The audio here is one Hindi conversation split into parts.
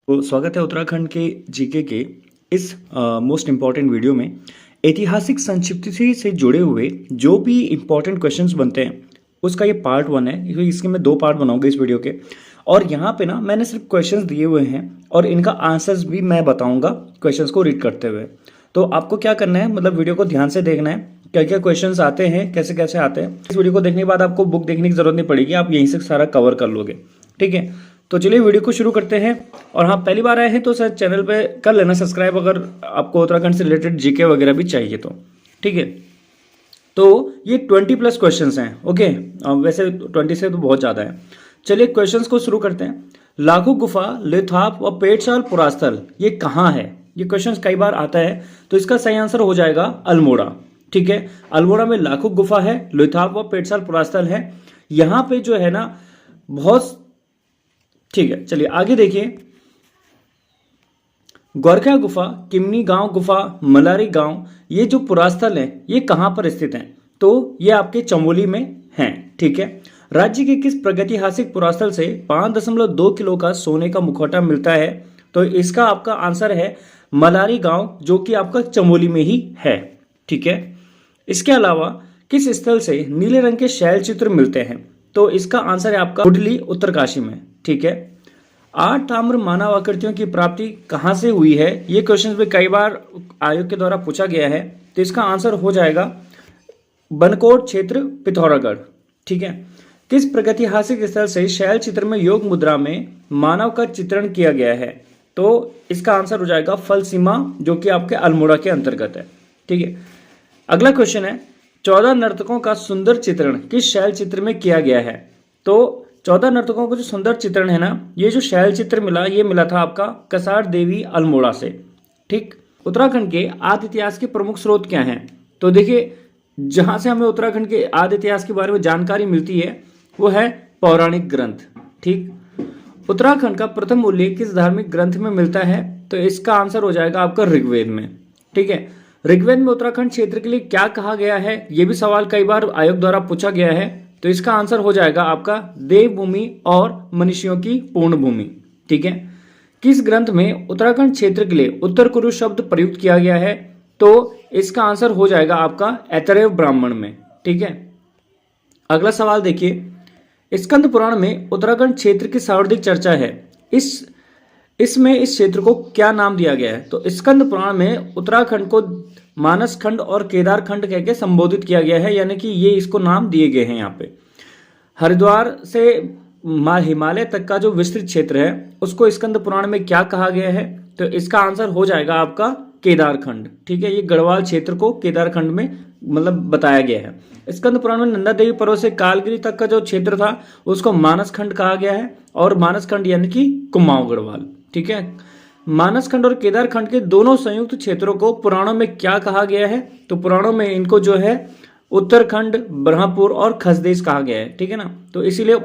तो स्वागत है उत्तराखंड के जीके के इस मोस्ट इम्पॉर्टेंट वीडियो में। ऐतिहासिक संक्षिप्ति से जुड़े हुए जो भी इम्पॉर्टेंट क्वेश्चंस बनते हैं उसका ये पार्ट 1 है, क्योंकि इसके मैं 2 पार्ट बनाऊंगा इस वीडियो के। और यहाँ पे ना मैंने सिर्फ क्वेश्चंस दिए हुए हैं और इनका आंसर्स भी मैं बताऊंगा क्वेश्चंस को रीड करते हुए। तो आपको क्या करना है, मतलब वीडियो को ध्यान से देखना है, क्या क्या क्वेश्चंस आते हैं, कैसे कैसे आते हैं। इस वीडियो को देखने के बाद आपको बुक देखने की जरूरत नहीं पड़ेगी, आप यहीं से सारा कवर कर लोगे। ठीक है, तो चलिए वीडियो को शुरू करते हैं। और हाँ, पहली बार आए हैं तो सर चैनल पे कर लेना सब्सक्राइब, अगर आपको उत्तराखंड से रिलेटेड जीके वगैरह भी चाहिए तो। ठीक है, तो ये 20+ क्वेश्चंस हैं। ओके, वैसे 20 से तो बहुत ज़्यादा है। चलिए क्वेश्चंस को शुरू करते हैं। लाखू गुफा, लेथाप व पेटशाल पुरास्थल ये कहाँ है? ये क्वेश्चंस कई बार आता है, तो इसका सही आंसर हो जाएगा अल्मोड़ा। ठीक है, अल्मोड़ा में लाखू गुफा है, लेथाप व पेटशाल पुरास्थल है। यहाँ पे जो है ना बहुत ठीक है। चलिए आगे देखिए, गोरखा गुफा, किमनी गांव गुफा, मलारी गांव, ये जो पुरास्थल है ये कहां पर स्थित हैं? तो ये आपके चमोली में हैं। ठीक है, राज्य के किस प्रागैतिहासिक पुरास्थल से 5.2 किलो का सोने का मुखौटा मिलता है? तो इसका आपका आंसर है मलारी गांव, जो कि आपका चमोली में ही है। ठीक है, इसके अलावा किस स्थल से नीले रंग के शैल चित्र मिलते हैं? तो इसका आंसर है आपका हुडली, उत्तरकाशी में। ठीक है, 8 ताम्र मानव आकृतियों की प्राप्ति कहां से हुई है? ये क्वेश्चन भी कई बार आयोग के द्वारा पूछा गया है, तो इसका आंसर हो जाएगा बनकोट क्षेत्र, पिथौरागढ़। ठीक है, किस प्रागैतिहासिक स्थल से शैल चित्र में योग मुद्रा में मानव का चित्रण किया गया है? तो इसका आंसर हो जाएगा फलसीमा, जो कि आपके अल्मोड़ा के अंतर्गत है। ठीक है, अगला क्वेश्चन है, 14 नर्तकों का सुंदर चित्रण किस शैल चित्र में किया गया है? तो 14 नर्तकों का जो सुंदर चित्रण है ना, ये जो शैल चित्र मिला, ये मिला था आपका कसार देवी अल्मोड़ा से। ठीक, उत्तराखंड के आदि इतिहास के प्रमुख स्रोत क्या हैं? तो देखिए, जहां से हमें उत्तराखंड के आदि इतिहास के बारे में जानकारी मिलती है वो है पौराणिक ग्रंथ। ठीक, उत्तराखंड का प्रथम उल्लेख किस धार्मिक ग्रंथ में मिलता है? तो इसका आंसर हो जाएगा आपका ऋग्वेद में। ठीक है, ऋग्वेद में उत्तराखंड क्षेत्र के लिए क्या कहा गया है? ये भी सवाल कई बार आयोग द्वारा पूछा गया है, तो इसका आंसर हो जाएगा आपका देवभूमि और मनुष्यों की पूर्ण भूमि। ठीक है, किस ग्रंथ में उत्तराखंड क्षेत्र के लिए उत्तर कुरु शब्द प्रयुक्त किया गया है? तो इसका आंसर हो जाएगा आपका ऐतरेय ब्राह्मण में। ठीक है, अगला सवाल देखिए, स्कंद पुराण में उत्तराखंड क्षेत्र की सर्वाधिक चर्चा है, इसमें इस क्षेत्र को क्या नाम दिया गया है? तो स्कंद पुराण में उत्तराखंड को मानस खंड और केदार खंड कह के संबोधित किया गया है, यानी कि ये इसको नाम दिए गए हैं। यहाँ पे हरिद्वार से हिमालय तक का जो विस्तृत क्षेत्र है उसको स्कंद पुराण में क्या कहा गया है? तो इसका आंसर हो जाएगा आपका केदार खंड। ठीक है, ये गढ़वाल क्षेत्र को केदार खंड में मतलब बताया गया है। स्कंद पुराण में नंदा देवी पर्वत से कालगिरी तक का जो क्षेत्र था उसको मानस खंड कहा गया है, और मानस खंड यानी कि कुमाऊं गढ़वाल। ठीक है, मानस खंड और केदार खंड के दोनों संयुक्त क्षेत्रों को पुराणों में क्या कहा गया है? तो पुराणों में इनको जो है उत्तरखंड, ब्रह्मपुर और खसदेश कहा गया है। ठीक है ना, तो इसीलिए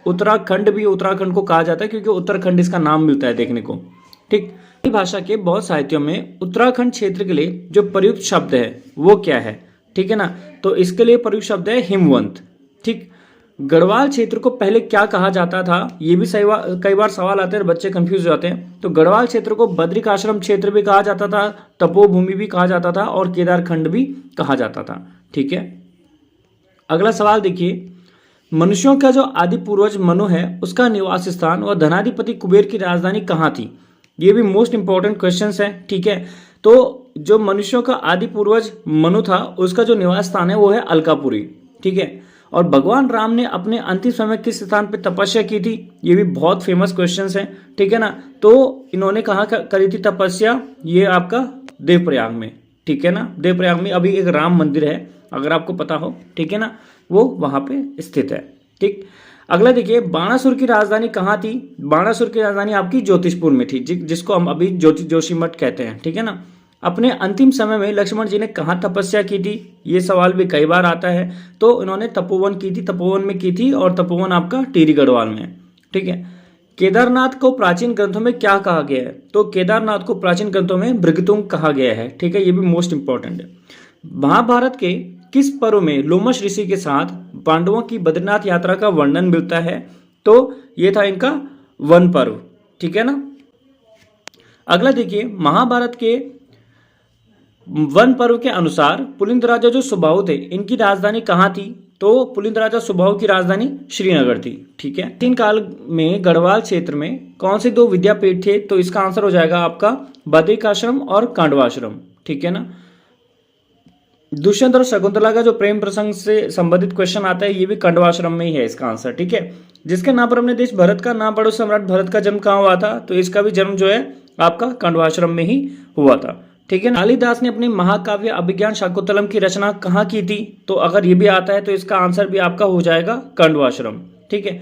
उत्तराखंड भी उत्तराखंड को कहा जाता है, क्योंकि उत्तराखंड इसका नाम मिलता है देखने को। ठीक, भाषा के बहुत साहित्यों में उत्तराखंड क्षेत्र के लिए जो प्रयुक्त शब्द है वो क्या है? ठीक है ना, तो इसके लिए प्रयुक्त शब्द है हिमवंत। ठीक, गढ़वाल क्षेत्र को पहले क्या कहा जाता था? ये भी कई बार सवाल आते हैं, बच्चे कंफ्यूज हो जाते हैं। तो गढ़वाल क्षेत्र को बद्रिक आश्रम क्षेत्र भी कहा जाता था, तपोभूमि भी कहा जाता था, और केदार खंड भी कहा जाता था। ठीक है, अगला सवाल देखिए, मनुष्यों का जो आदि पूर्वज मनु है उसका निवास स्थान व धनाधिपति कुबेर की राजधानी कहाँ थी? ये भी मोस्ट इंपॉर्टेंट क्वेश्चन है। ठीक है, तो जो मनुष्यों का आदि पूर्वज मनु था उसका जो निवास स्थान है वो है अलकापुरी। ठीक है, और भगवान राम ने अपने अंतिम समय किस स्थान पर तपस्या की थी? ये भी बहुत फेमस क्वेश्चन है। ठीक है ना, तो इन्होंने कहाँ करी थी तपस्या? ये आपका देवप्रयाग में। ठीक है ना, देवप्रयाग में अभी एक राम मंदिर है, अगर आपको पता हो। ठीक है ना, वो वहां पे स्थित है। ठीक, अगला देखिए, बाणासुर की राजधानी कहाँ थी? बाणासुर की राजधानी आपकी ज्योतिषपुर में थी, जिसको हम अभी जोशीमठ कहते हैं। ठीक है ना, अपने अंतिम समय में लक्ष्मण जी ने कहाँ तपस्या की थी? ये सवाल भी कई बार आता है। तो इन्होंने तपोवन की थी, तपोवन में की थी, और तपोवन आपका टिहरी गढ़वाल में है। ठीक है, केदारनाथ को प्राचीन ग्रंथों में क्या कहा गया है? तो केदारनाथ को प्राचीन ग्रंथों में भृगुतुंग कहा गया है। ठीक है, ये भी मोस्ट इंपॉर्टेंट है। महाभारत के किस पर्व में लोमश ऋषि के साथ पांडवों की बद्रीनाथ यात्रा का वर्णन मिलता है? तो ये था इनका वन पर्व। ठीक है ना, अगला देखिए, महाभारत के वन पर्व के अनुसार पुलिंद राजा जो सुबाहु थे, इनकी राजधानी कहाँ थी? तो पुलिंद राजा सुबाहु की राजधानी श्रीनगर थी। ठीक है। प्राचीन काल में गढ़वाल क्षेत्र में कौन से दो विद्यापीठ थे? तो इसका आंसर हो जाएगा आपका बद्रिकाश्रम और कांडवाश्रम। ठीक है ना। दुष्यंत और शकुंतला का जो प्रेम प्रसंग से संबंधित क्वेश्चन आता है, ये भी कांडवाश्रम में ही है इसका आंसर। ठीक है। जिसके नाम पर अपने देश भारत का नाम पढ़ो, सम्राट भरत का जन्म कहाँ हुआ था? तो इसका भी जन्म जो है आपका कांडवाश्रम में ही हुआ था। ठीक है। कालिदास ने अपने महाकाव्य अभिज्ञान शाकुंतलम की रचना कहाँ की थी? तो अगर ये भी आता है तो इसका आंसर भी आपका हो जाएगा कांडवाश्रम। ठीक है।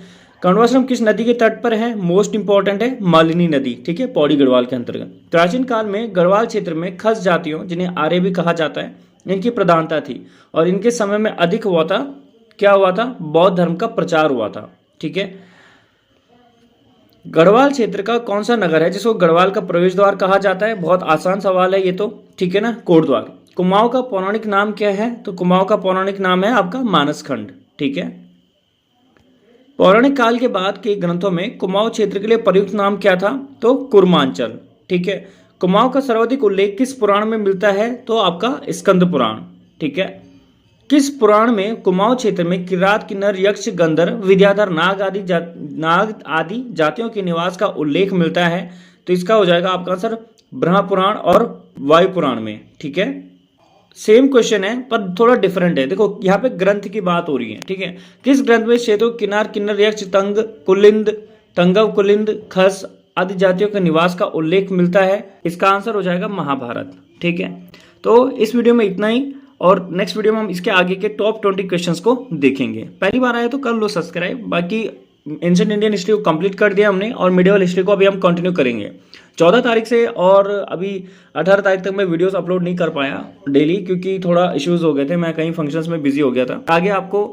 कांडवाश्रम किस नदी के तट पर है? मोस्ट इंपॉर्टेंट है मालिनी नदी। ठीक है, पौड़ी गढ़वाल के अंतर्गत। प्राचीन काल में गढ़वाल क्षेत्र में खस जातियों, जिन्हें आर्य भी कहा जाता है, इनकी प्रधानता थी और इनके समय में अधिक हुआ था, क्या हुआ था? बौद्ध धर्म का प्रचार हुआ था। ठीक है। गढ़वाल क्षेत्र का कौन सा नगर है जिसको गढ़वाल का प्रवेश द्वार कहा जाता है? बहुत आसान सवाल है ये तो। ठीक है ना, कोटद्वार। कुमाऊं का पौराणिक नाम क्या है? तो कुमाऊं का पौराणिक नाम है आपका मानसखंड। ठीक है। पौराणिक काल के बाद के ग्रंथों में कुमाऊं क्षेत्र के लिए प्रयुक्त नाम क्या था? तो कुर्मांचल। ठीक है। कुमाऊं का सर्वाधिक उल्लेख किस पुराण में मिलता है? तो आपका स्कंद पुराण। ठीक है। किस पुराण में कुमाऊं क्षेत्र में किरात, किन्नर, यक्ष, गंधर्व, विद्याधर, नाग आदि जातियों के निवास का उल्लेख मिलता है? तो इसका हो जाएगा आपका आंसर ब्रह्म पुराण और वायु पुराण में। ठीक है। सेम क्वेश्चन है पर थोड़ा डिफरेंट है। देखो यहाँ पे ग्रंथ की बात हो रही है। ठीक है। किस ग्रंथ में शेतु, किन्नार, किन्नर, यक्ष, तंग, कुलिंद, तंगव, कुलिंद, खस आदि जातियों के निवास का उल्लेख मिलता है? इसका आंसर हो जाएगा महाभारत। ठीक है। तो इस वीडियो में इतना ही, और नेक्स्ट वीडियो में हम इसके आगे के टॉप 20 क्वेश्चंस को देखेंगे। पहली बार आया तो कर लो सब्सक्राइब। बाकी एंशिएंट इंडियन हिस्ट्री को कंप्लीट कर दिया हमने और मिडिवल हिस्ट्री को अभी हम कंटिन्यू करेंगे 14 तारीख से, और अभी 18 तारीख तक मैं वीडियोस अपलोड नहीं कर पाया डेली, क्योंकि थोड़ा इश्यूज हो गए थे, मैं कहीं फंक्शंस में बिजी हो गया था। आगे आपको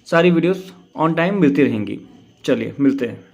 सारी वीडियोस ऑन टाइम मिलती रहेंगी। चलिए मिलते हैं।